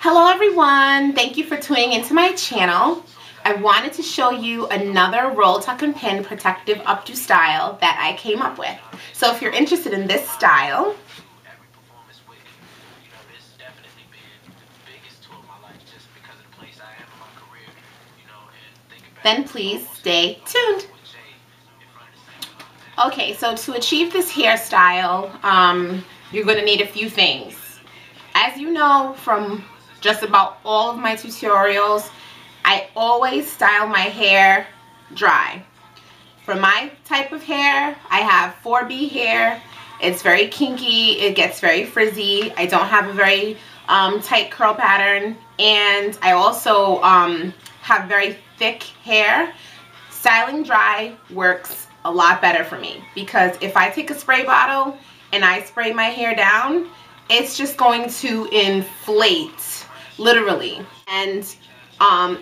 Hello everyone, thank you for tuning into my channel. I wanted to show you another roll, tuck, and pin protective updo style that I came up with. So if you're interested in this style, then please stay tuned. Okay, so to achieve this hairstyle, you're going to need a few things. As you know from just about all of my tutorials, I always style my hair dry. For my type of hair, I have 4B hair. It's very kinky, it gets very frizzy. I don't have a very tight curl pattern, and I also have very thick hair. Styling dry works a lot better for me because if I take a spray bottle and I spray my hair down, it's just going to inflate, literally. And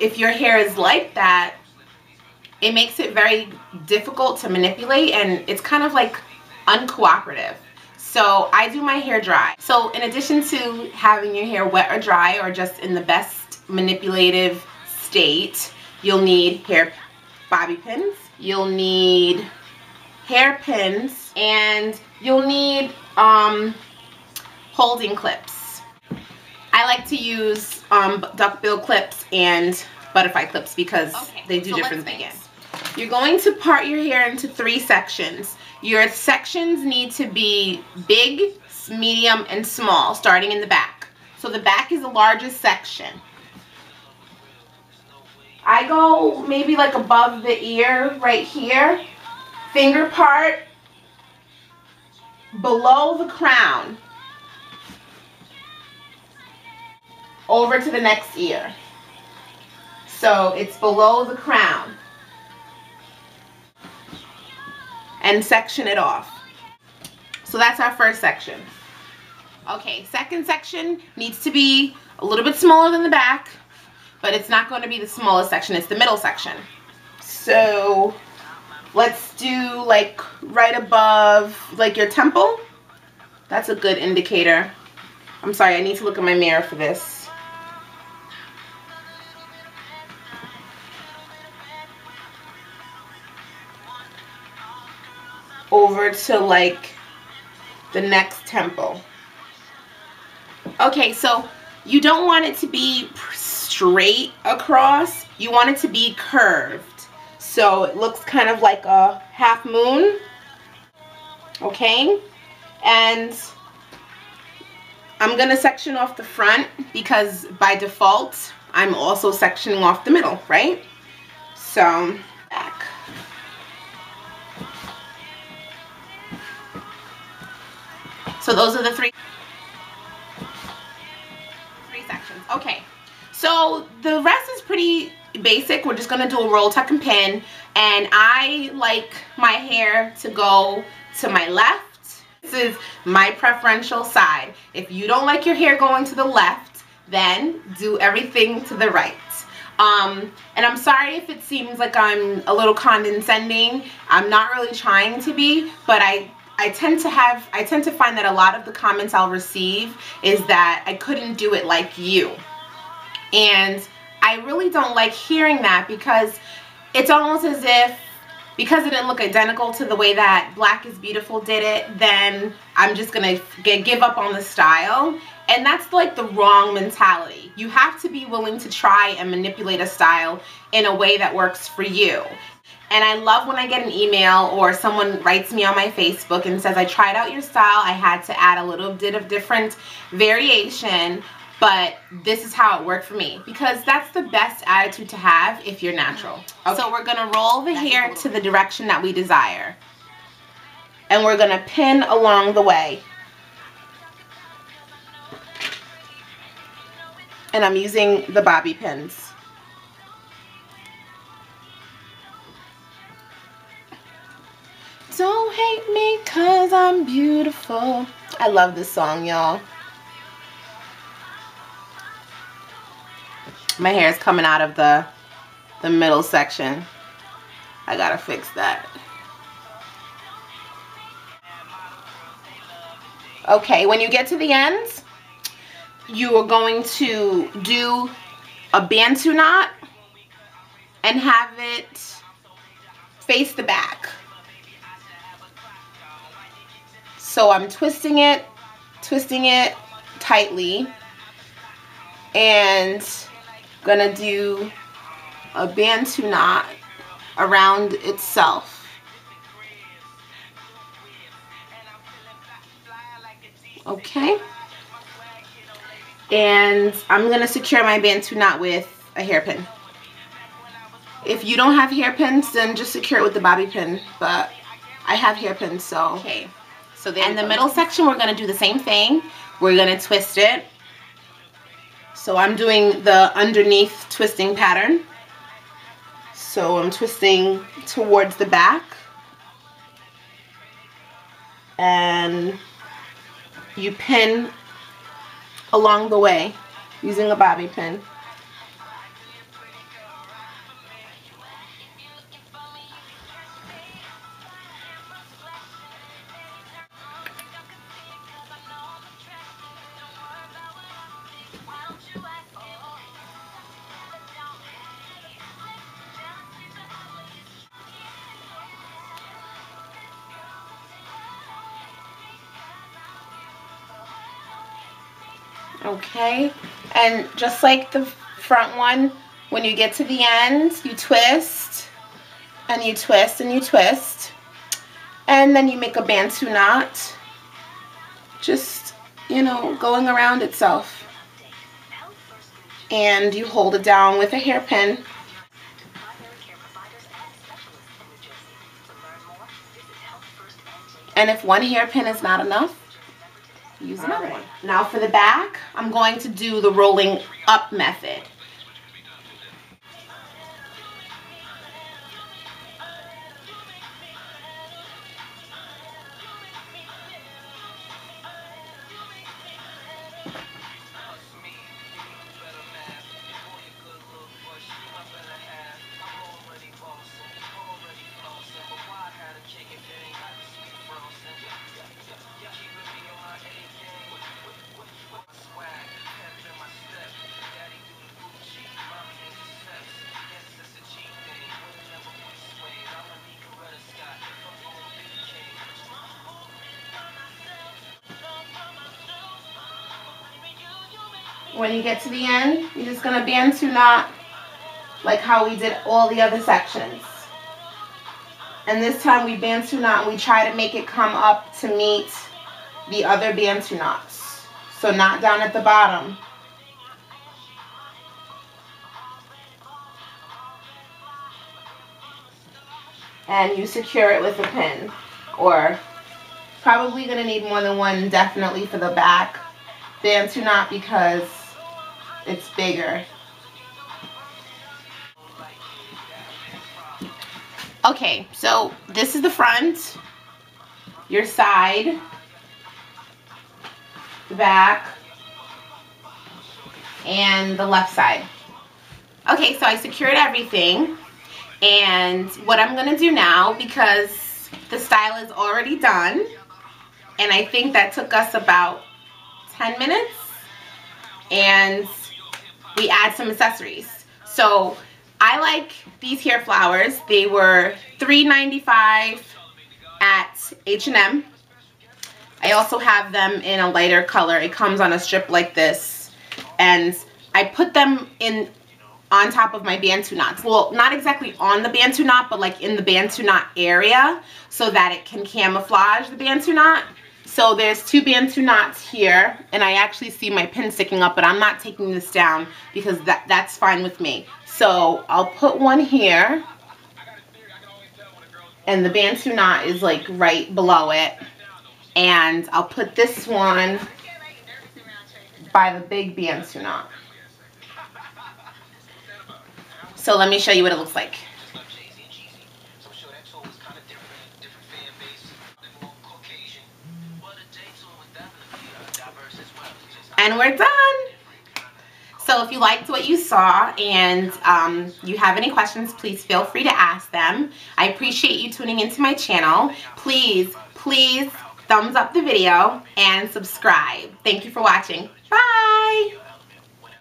if your hair is like that, it makes it very difficult to manipulate, and it's kind of like uncooperative. So I do my hair dry. So in addition to having your hair wet or dry or just in the best manipulative state, you'll need hair bobby pins, you'll need hair pins, and you'll need holding clips. I like to use duckbill clips and butterfly clips because they do different things. You're going to part your hair into 3 sections. Your sections need to be big, medium, and small, starting in the back. So the back is the largest section. I go maybe like above the ear right here, finger part, below the crown, over to the next ear. So it's below the crown. And section it off. So that's our first section. Okay, second section needs to be a little bit smaller than the back, but it's not going to be the smallest section, it's the middle section. So let's do like right above like your temple. That's a good indicator. I'm sorry, I need to look in my mirror for this. Over to like the next temple. Okay, so you don't want it to be straight across, you want it to be curved. So it looks kind of like a half moon. Okay, and I'm gonna section off the front because by default I'm also sectioning off the middle, right? So back. So those are the three sections. Okay, so the rest is pretty basic. We're just gonna do a roll, tuck, and pin, and I like my hair to go to my left. This is my preferential side. If you don't like your hair going to the left, then do everything to the right. And I'm sorry if it seems like I'm a little condescending. I'm not really trying to be, but I tend to find that a lot of the comments I'll receive is that I couldn't do it like you. And I really don't like hearing that because it's almost as if because it didn't look identical to the way that BlakIzBeautyful did it, then I'm just gonna give up on the style. And that's like the wrong mentality. You have to be willing to try and manipulate a style in a way that works for you. And I love when I get an email or someone writes me on my Facebook and says, I tried out your style, I had to add a little bit of different variation, but this is how it worked for me. Because that's the best attitude to have if you're natural. Okay. So we're gonna roll the hair to the direction that we desire. And we're gonna pin along the way. And I'm using the bobby pins. Don't hate me 'cause I'm beautiful. I love this song, y'all. My hair is coming out of the middle section. I gotta fix that. Okay, when you get to the ends, you are going to do a Bantu knot and have it face the back. So I'm twisting it tightly, and gonna do a Bantu knot around itself. Okay, and I'm gonna secure my Bantu knot with a hairpin. If you don't have hairpins, then just secure it with the bobby pin, but I have hairpins, so. Okay, so then in the middle section, we're gonna do the same thing. We're gonna twist it. So I'm doing the underneath twisting pattern. So I'm twisting towards the back, and you pin along the way using a bobby pin. Okay, and just like the front one, when you get to the end, you twist, and you twist, and you twist, and then you make a Bantu knot, just, you know, going around itself. And you hold it down with a hairpin. And if one hairpin is not enough, use another one. Now for the back, I'm going to do the rolling up method. When you get to the end, you're just going to Bantu knot like how we did all the other sections. And this time we Bantu knot and we try to make it come up to meet the other Bantu knots. So not down at the bottom. And you secure it with a pin. Or probably going to need more than one, definitely, for the back Bantu knot because it's bigger. Okay, so this is the front, your side, the back, and the left side. Okay, so I secured everything, and what I'm gonna do now, because the style is already done, and I think that took us about 10 minutes, and we add some accessories. So I like these hair flowers. They were $3.95 at H&M. I also have them in a lighter color. It comes on a strip like this, and I put them in on top of my Bantu knots. Well, not exactly on the Bantu knot, but like in the Bantu knot area so that it can camouflage the Bantu knot. So there's two Bantu knots here, and I actually see my pin sticking up, but I'm not taking this down because that's fine with me. So I'll put one here, and the Bantu knot is like right below it, and I'll put this one by the big Bantu knot. So let me show you what it looks like. And we're done. So if you liked what you saw and you have any questions, please feel free to ask them. I appreciate you tuning into my channel. Please thumbs up the video and subscribe. Thank you for watching. Bye!